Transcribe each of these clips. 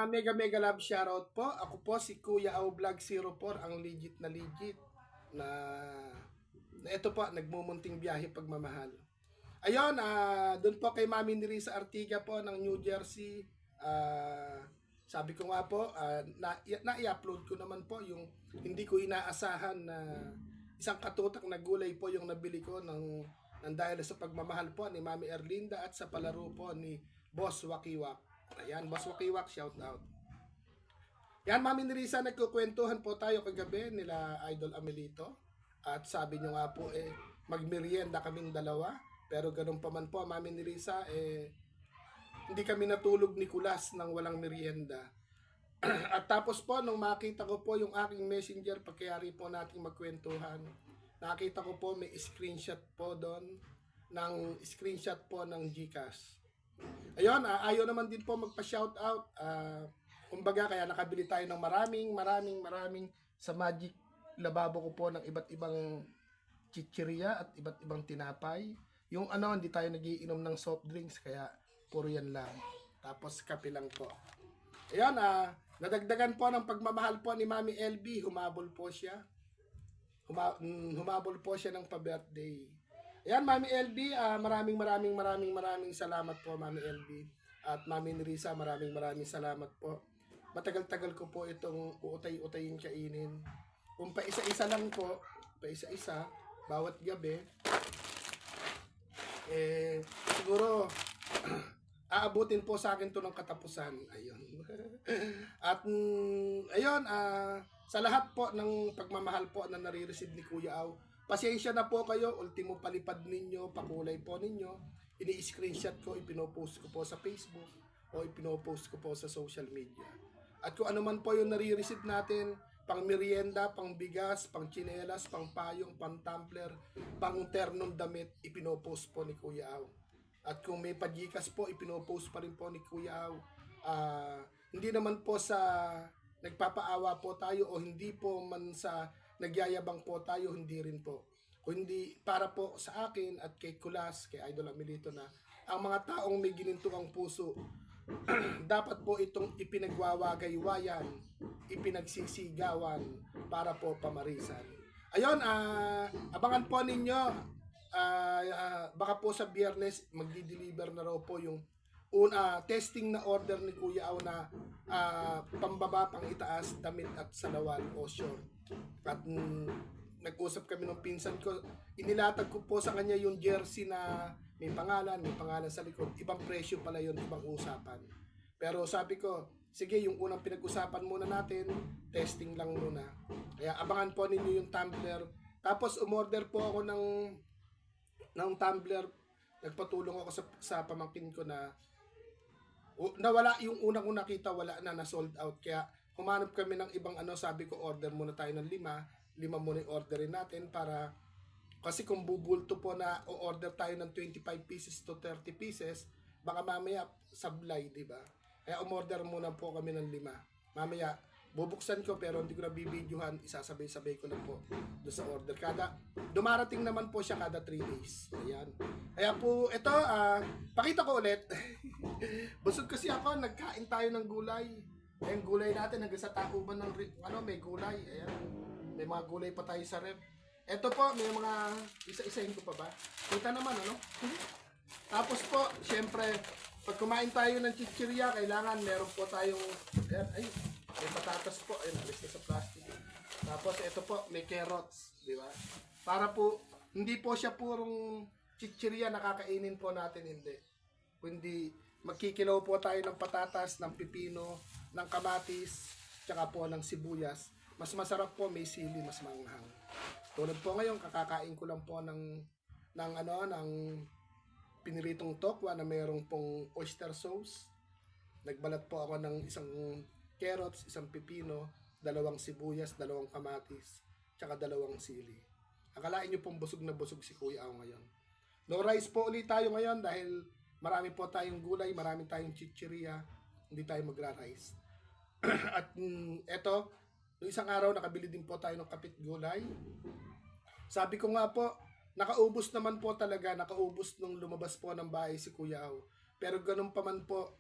Mega mega love shoutout po. Ako po si Kuya Au Vlog 04, ang legit na ito po nagmumunting biyahe pagmamahal. Ayun, doon po kay Mami Nirisa Artiga po ng New Jersey. Sabi ko nga po, i-upload ko naman po yung hindi ko inaasahan na isang katutak na gulay po yung nabili ko ng dahil sa pagmamahal po ni Mami Erlinda at sa palaro po ni Boss Wakiwak. Ayan, Boss Wakiwak, shout out. Yan, Mami Nirisa, nagkukwentuhan po tayo kagabi nila Idol Amelito. At sabi nyo nga po, magmerienda kaming dalawa. Pero ganun pa man po, Mami Nirisa, hindi kami natulog ni Kulas nang walang merienda. At tapos po, nung makita ko po yung aking messenger, pagkayari po nating magkwentuhan, nakita ko po may screenshot po doon, screenshot po ng GCash. Ayun, ayaw naman din po magpa-shoutout. Kumbaga, kaya nakabili tayo ng maraming sa Magic Lababo ko po ng iba't ibang chichirya at iba't ibang tinapay. Yung hindi tayo nagiinom ng soft drinks, kaya puro yan lang. Tapos kape lang po. Ayun, nadagdagan po ng pagmamahal po ni Mami LB. Humabol po siya. Humabol po siya ng pa-birthday. Ayan, Mami LB, maraming salamat po, Mami LB. At Mami Nirisa, maraming salamat po. Matagal-tagal ko po itong uutay-utayin kainin. Kung pa-isa-isa lang po, pa-isa-isa, bawat gabi, siguro, aabutin po sa akin to ng katapusan. Ayun. At, ayun, sa lahat po ng pagmamahal po na nare-receive ni Kuya Au, pasensya na po kayo, ultimo palipad ninyo, pakulay po ninyo, ini-screenshot ko, ipinopost ko po sa Facebook, o ipinopost ko po sa social media. At kung ano man po yung nare-receive natin, pang merienda, pang bigas, pang tsinelas, pang payong, pang tumbler, pang ternong damit, ipinopost po ni Kuya Au. At kung may pagikas po, ipinopost pa rin po ni Kuya Au. Hindi naman po sa nagpapaawa po tayo o hindi po man sa nagyayabang po tayo, hindi rin po. Kundi para po sa akin at kay Kulas, kay Idol Amelito na ang mga taong may ginintuang puso, dapat po itong ipinagwawagaywayan, ipinagsisigawan para po pamarisan. Ayun, abangan po ninyo. Baka po sa Biyernes magdi-deliver na raw po yung testing na order ni Kuya Au na pambaba, pang itaas, damit at salawal o short. At nag-usap kami ng pinsan ko, inilatag ko po sa kanya yung jersey na may pangalan sa likod. Ibang presyo pala yun, ibang usapan. Pero sabi ko, sige, yung unang pinag-usapan muna natin, testing lang muna. Kaya abangan po ninyo yung tumbler. Tapos umorder po ako ng tumbler. Nagpatulong ako sa pamangkin ko na nawala yung unang nakita, wala na sold out. Kaya humanap kami ng ibang sabi ko order muna tayo ng 5 muna yung orderin natin para kasi kung bubulto po na o-order tayo ng 25 pieces to 30 pieces, baka mamaya sablay, di ba? Kaya umorder muna po kami ng 5. Mamaya bubuksan ko pero hindi ko na bibidyohan, isasabay-sabay ko na po doon sa order. Dumarating naman po siya kada 3 days. Ayan. Kaya po, ito, pakita ko ulit. Busog kasi ako, nagkain tayo ng gulay. Yung gulay natin, hanggang sa takuban ng, may gulay. Ayan. May mga gulay pa tayo sa rep. Ito po, may mga isa-isahin ko pa ba? Kita naman, Tapos po, syempre, pag kumain tayo ng chichirya, kailangan meron po tayong, ayan, may patatas po, ayun, alis na sa plastic. Tapos ito po, may carrots, di ba? Para po, hindi po siya purong chichirya na kakainin po natin, hindi. Kundi, magkikilaw po tayo ng patatas, ng pipino, ng kamatis, tsaka po ng sibuyas. Mas masarap po, may sili, mas manghang. Tulad po ngayon, kakakain ko lang po ng piniritong tokwa na mayroong pong oyster sauce. Nagbalat po ako ng isang carrots, isang pipino, 2 sibuyas, 2 kamatis, tsaka 2 sili. Akalain nyo pong busog na busog si Kuya Au ngayon. No rice po ulit tayo ngayon dahil marami po tayong gulay, marami tayong chichirya, hindi tayo magra-rice. At eto, noong isang araw, nakabili din po tayo ng kapit gulay. Sabi ko nga po, nakaubos naman po talaga, nakaubos nung lumabas po ng bahay si Kuya Au. Pero ganun pa man po,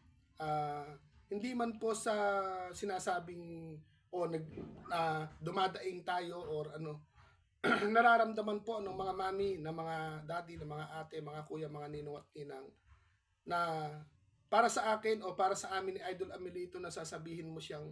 hindi man po sa sinasabing o dumadaing tayo or ano, nararamdaman po ng mga mami, ng mga daddy, ng mga ate, mga kuya, mga ninong at ninang na para sa akin o para sa amin ni Idol Amelito na sasabihin mo siyang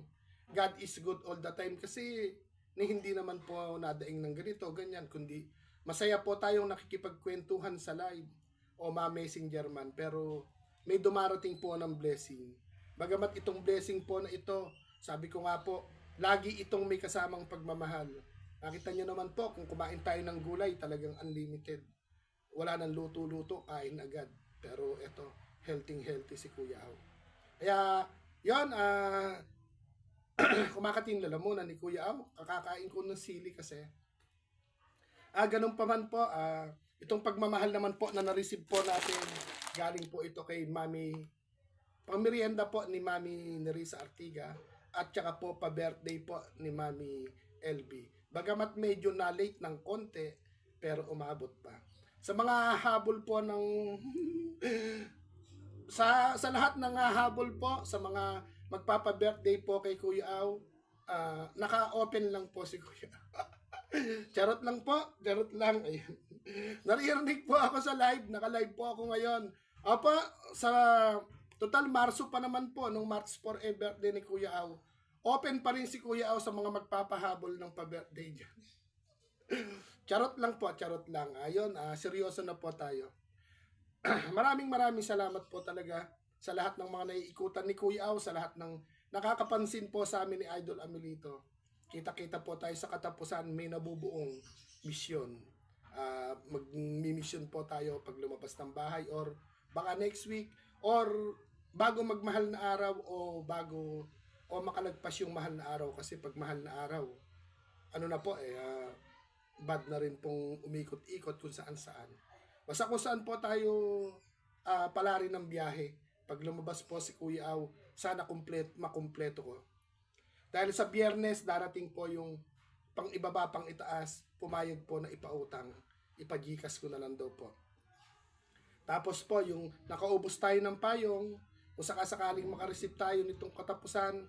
God is good all the time kasi hindi naman po nadaing ng ganito, ganyan, kundi masaya po tayong nakikipagkwentuhan sa live o ma-messenger man, pero may dumarating po ng blessing. Bagamat itong blessing po na ito, sabi ko nga po, lagi itong may kasamang pagmamahal. Nakita nyo naman po, kung kumain tayo ng gulay, talagang unlimited. Wala nang luto-luto, kain agad. Pero ito, healthy si Kuya Au. Kaya, yon kumakating lalamunan ni Kuya Au. Kakakain ko ng sili kasi. Ganun pa man po, itong pagmamahal naman po na na-receive po natin, galing po ito kay Mami, pangmerienda po ni Mami Nerissa Artiga, at saka po pa-birthday po ni Mami LB. Bagamat medyo na-late ng konti, pero umabot pa. Sa mga habol po ng sa lahat ng habol po, sa mga magpapa-birthday po kay Kuya Au, naka-open lang po si Kuya. Charot lang po, charot lang. Ayun. Naririnig po ako sa live, naka-live po ako ngayon. Apa, sa total Marso pa naman po, nung March 4 birthday ni Kuya Au. Open pa rin si Kuya Au sa mga magpapahabol ng pa-birthday dyan. Charot lang po, charot lang. Ayun, seryoso na po tayo. maraming salamat po talaga sa lahat ng mga naiikutan ni Kuya Au, sa lahat ng nakakapansin po sa amin ni Idol Amelito. Kita-kita po tayo sa katapusan, may nabubuong misyon. Magmi-mission po tayo pag lumabas ng bahay or baka next week or bago magmahal na araw o bago o makalagpas yung mahal na araw, kasi pag mahal na araw ano na po bad na rin pong umikot-ikot kung saan. Basta kung saan po tayo pala rin ng biyahe. Pag lumabas po si Kuya Au, sana makumpleto ko. Dahil sa Biyernes, darating po yung pang ibaba, pang itaas, pumayag po na ipautang. Ipagikas ko na lang daw po. Tapos po, yung nakaubos tayo ng payong, kung sakasakaling makareceive tayo nitong katapusan,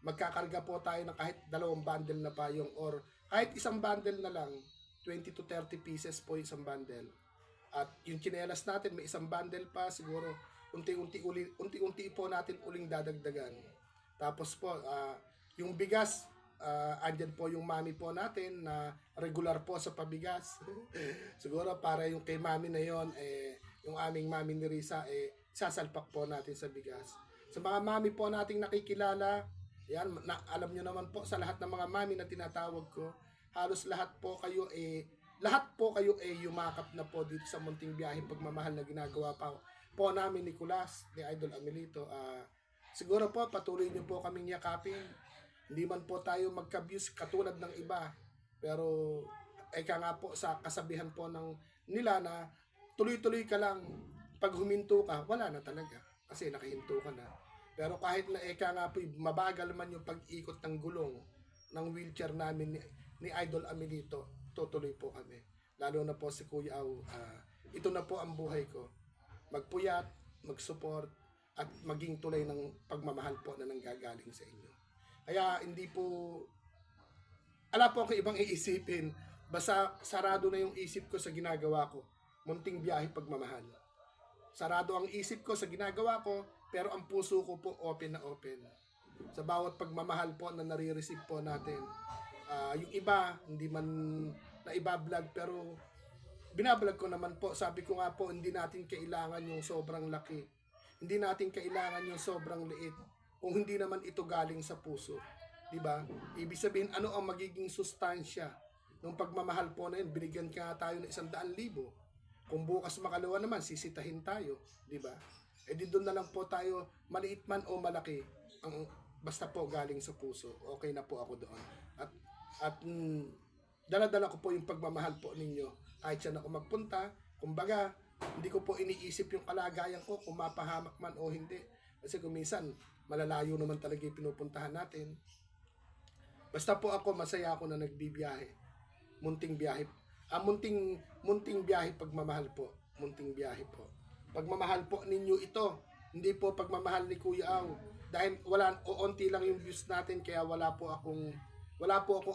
magkakarga po tayo ng kahit 2 bundle na payong or kahit isang bundle na lang, 20 to 30 pieces po yung isang bundle. At yung tsinelas natin, may isang bundle pa, siguro unti-unti po natin uling dadagdagan. Tapos po, yung bigas, andyan po yung mami po natin na regular po sa pabigas. Siguro para yung kay mami na yon, yung aming Mami Nerissa, sasalpak po natin sa bigas. Sa mga mami po nating nakikilala, yan, alam nyo naman po sa lahat ng mga mami na tinatawag ko, halos lahat po kayo yumakap na po dito sa munting biyahe pagmamahal na ginagawa po namin ni Kulas, ni Idol Amelito. Siguro po patuloy nyo po kaming yakapin. Hindi man po tayo magka-views katulad ng iba, pero eka nga po sa kasabihan po nila na tuloy-tuloy ka lang, pag huminto ka, wala na talaga kasi nakahinto ka na. Pero kahit na eka nga po, mabagal man yung pag-ikot ng gulong ng wheelchair namin ni Idol Amelito, tutuloy po kami. Lalo na po si Kuya Au, ito na po ang buhay ko. Magpuyat, mag-support, at maging tulay ng pagmamahal po na nanggagaling sa inyo. Kaya hindi po, ala po akong ibang iisipin, basta sarado na yung isip ko sa ginagawa ko. Munting biyahe pagmamahal. Sarado ang isip ko sa ginagawa ko, pero ang puso ko po open na open. Sa bawat pagmamahal po na nare-receive po natin. Yung iba, hindi man na iba-vlog, pero binablog ko naman po. Sabi ko nga po, hindi natin kailangan yung sobrang laki. Hindi natin kailangan yung sobrang liit. Kung hindi naman ito galing sa puso. Diba? Ibig sabihin, ano ang magiging sustansya ng pagmamahal po na yun? Binigyan ka tayo ng 100,000. Kung bukas makalawa naman, sisitahin tayo, di ba? Di doon na lang po tayo, maliit man o malaki, basta po galing sa puso. Okay na po ako doon. At dala-dala ko po yung pagmamahal po ninyo. Kahit saan ako magpunta, kumbaga, hindi ko po iniisip yung kalagayan ko, kung mapahamak man o hindi. Kasi kung minsan, malalayo naman talaga yung pinupuntahan natin. Basta po ako, masaya ako na nagbibiyahe. Munting biyahe. Munting biyahe pagmamahal po. Munting biyahe po. Pagmamahal po ninyo ito. Hindi po pagmamahal ni Kuya Au. dahil onti lang yung views natin, kaya wala po akong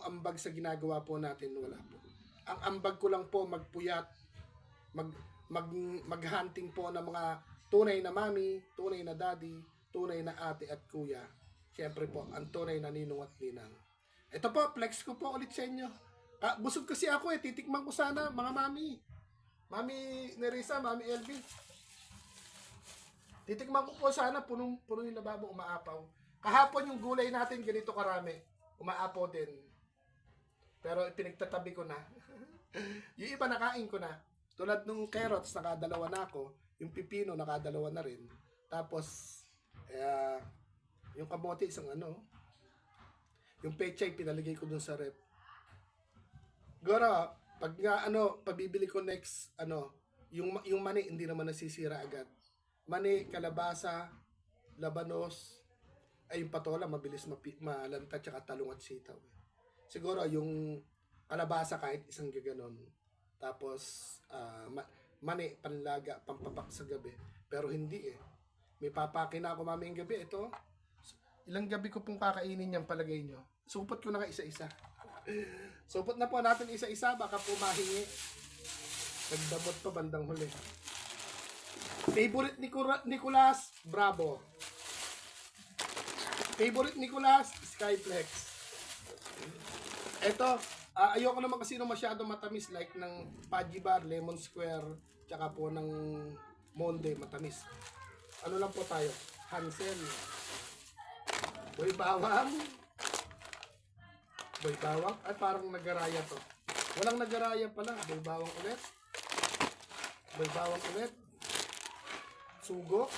ambag sa ginagawa po natin, wala po. Ang ambag ko lang po magpuyat, mag mag maghunting po ng mga tunay na mami, tunay na daddy, tunay na ate at kuya. Siyempre po, ang tunay na ninong at ninang. Ito po, flex ko po ulit sa inyo. Busog kasi ako titikman ko sana mga mami. Mami Nerissa, Mami LB. Titikman ko po sana, puno yung lababo, umaapaw. Kahapon yung gulay natin ganito karami, umaapaw din. Pero pinagtatabi ko na. Yung iba nakain ko na. Tulad nung carrots, nakadalawa na ako. Yung pipino, nakadalawa na rin. Tapos, yung kamote, isang yung pechay, pinaligay ko dun sa rep. Gora, pag nga pabibili ko next, yung mani, hindi naman nasisira agad. Mani, kalabasa, labanos, ay yung patola, mabilis malanta, tsaka talong at sitaw. Siguro, yung kalabasa kahit isang gaganon. Tapos, mani, panlaga, pampapak sa gabi. Pero hindi May papakin na ako mamayang gabi. Ito, ilang gabi ko pong kakainin yan, palagay nyo. Supot ko na ka isa-isa. Supot na po natin isa-isa, baka po mahingi. Nagdamot pa bandang huli. Favorite Nicolas, Bravo. Favorite Nicolas, Skyflex. Ito, ayoko naman kasi masyado matamis, like ng Pudgy Bar, Lemon Square, tsaka po ng Monde, matamis. Ano lang po tayo? Hansel. Boy Bawang. Boy Bawang? Ay, parang nagaraya to. Walang nagaraya pala. Boy Bawang ulit. Boy Bawang ulit. Sugo.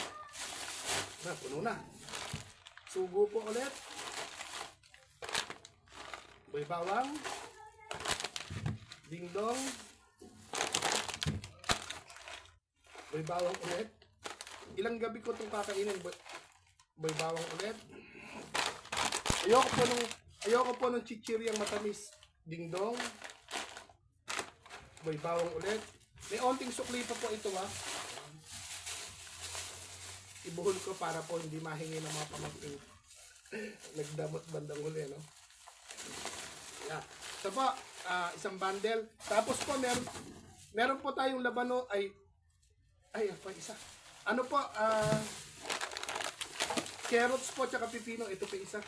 Puno na. Sugo po ulit. Boy Bawang. Dingdong. Boy Bawang ulit. Ilang gabi ko itong kakainin. Boy Bawang ulit. Ayoko po nung chichiryang matamis. Dingdong. Boy Bawang ulit. May onting sukli pa po ito Ibuhol ko para po hindi mahingi ng mga pamangkin. Nagdamot bandang huli, Yeah. Ito po, isang bundle. Tapos po, meron po tayong labano, isa. Carrots po, tsaka pipino. Ito po isa.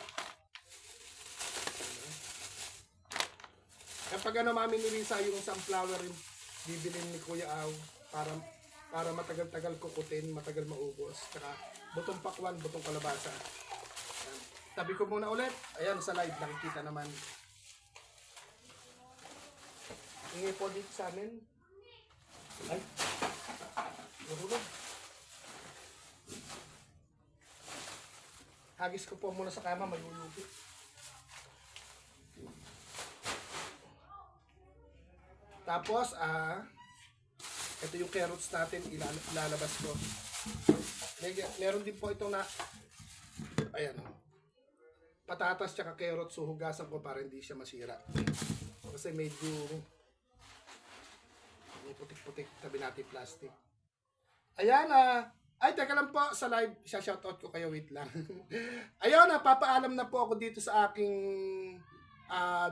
Kapag Mami Nerissa, yung sunflower yung bibilin ni Kuya Aw para matagal-tagal kukutin, matagal maubos. Tsaka butong pakwan, butong kalabasa. Ayan. Tabi ko muna ulit. Ayan, sa live, nakikita naman. Ingay po dito sa amin. Ay, nahulog. Hagis ko po muna sa kama, malulubi. Tapos, ito yung carrots natin, ilalabas ko. Meron din po itong patatas tsaka carrots, hugasan ko para hindi siya masira. Kasi medyo may putik-putik, tabi natin plastic. Ayan, teka lang po, sa live, shoutout ko kayo, wait lang. Ayun, papaalam na po ako dito sa aking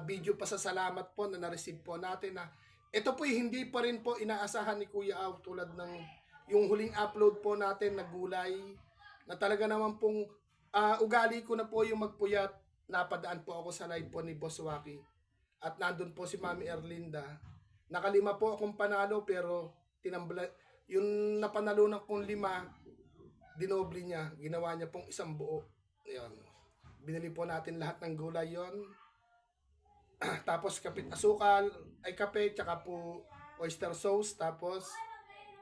video pasasalamat po na na-receive po natin ito po hindi pa rin po inaasahan ni Kuya Aw, tulad ng yung huling upload po natin na gulay, na talaga naman pong ugali ko na po yung magpuyat. Napadaan po ako sa live po ni Boss Waki at nandun po si Mami Erlinda. Nakalima po akong panalo, pero yung napanalunan kong 5, dinoble niya, ginawa niya pong isang buo. Ayun. Binili po natin lahat ng gulay yon. Tapos kape, tsaka po oyster sauce. Tapos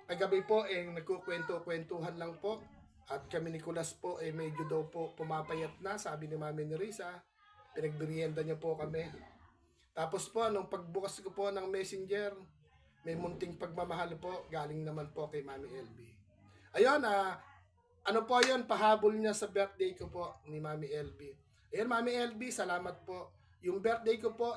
kagabi po nagkukwento-kwentuhan lang po. At kami ni Nicolas po medyo daw po pumapayat na, sabi ni Mami Nerissa. Pinagbirienda niya po kami. Tapos po nung pagbukas ko po ng Messenger, may munting pagmamahal po galing naman po kay Mami LB. Ayun, po yun, pahabol niya sa birthday ko po ni Mami LB. Ayun, Mami LB, salamat po. Yung birthday ko po,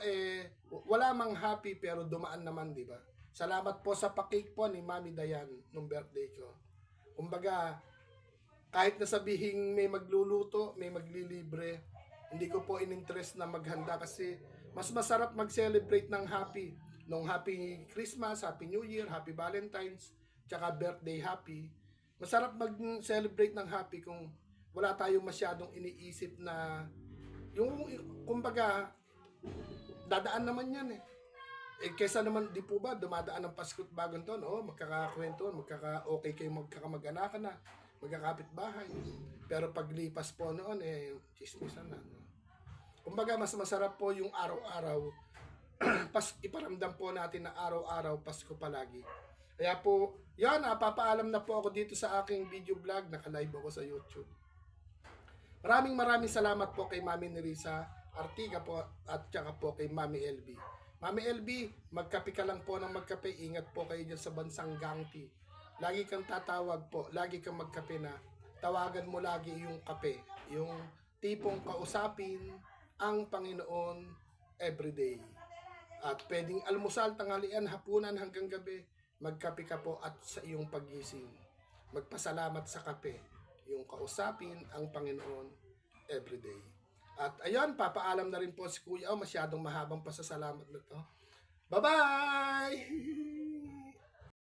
wala mang happy pero dumaan naman, di ba? Salamat po sa pa-cake po ni Mami Dayan nung birthday ko. Kumbaga, Kahit na sabihing may magluluto, may maglilibre, hindi ko po in-interest na maghanda kasi mas masarap mag-celebrate ng happy. Nung Happy Christmas, Happy New Year, Happy Valentine's, tsaka birthday happy. Masarap mag-celebrate ng happy kung wala tayong masyadong iniisip na yung kumbaga dadaan naman yan eh. Eh, kesa naman, di po ba, dumadaan ng Pasko at Bagong Taon, magkakakwentuhan, magkaka-okay kayo, magkakamag-anakan na, magkakapit bahay. Pero paglipas po noon, chismisan na. No? Kumbaga, mas masarap po yung araw-araw, iparamdam po natin na araw-araw, Pasko palagi. Kaya po, yan, papaalam na po ako dito sa aking video vlog, naka-live ako sa YouTube. Maraming salamat po kay Mami Nerissa Artiga po at saka po kay Mami LB. Mami LB, magkape ka lang po ng magkape. Ingat po kayo dyan sa bansang Gangti. Lagi kang tatawag po, lagi kang magkape na tawagan mo lagi yung kape. Yung tipong kausapin ang Panginoon everyday. At pwedeng almusal, tanghalian, hapunan hanggang gabi, magkape ka po at sa iyong pagising. Magpasalamat sa kape. Yung kausapin ang Panginoon everyday. At ayun, papaalam na rin po si Kuya. Masyadong mahabang pasasalamat na to. Bye-bye!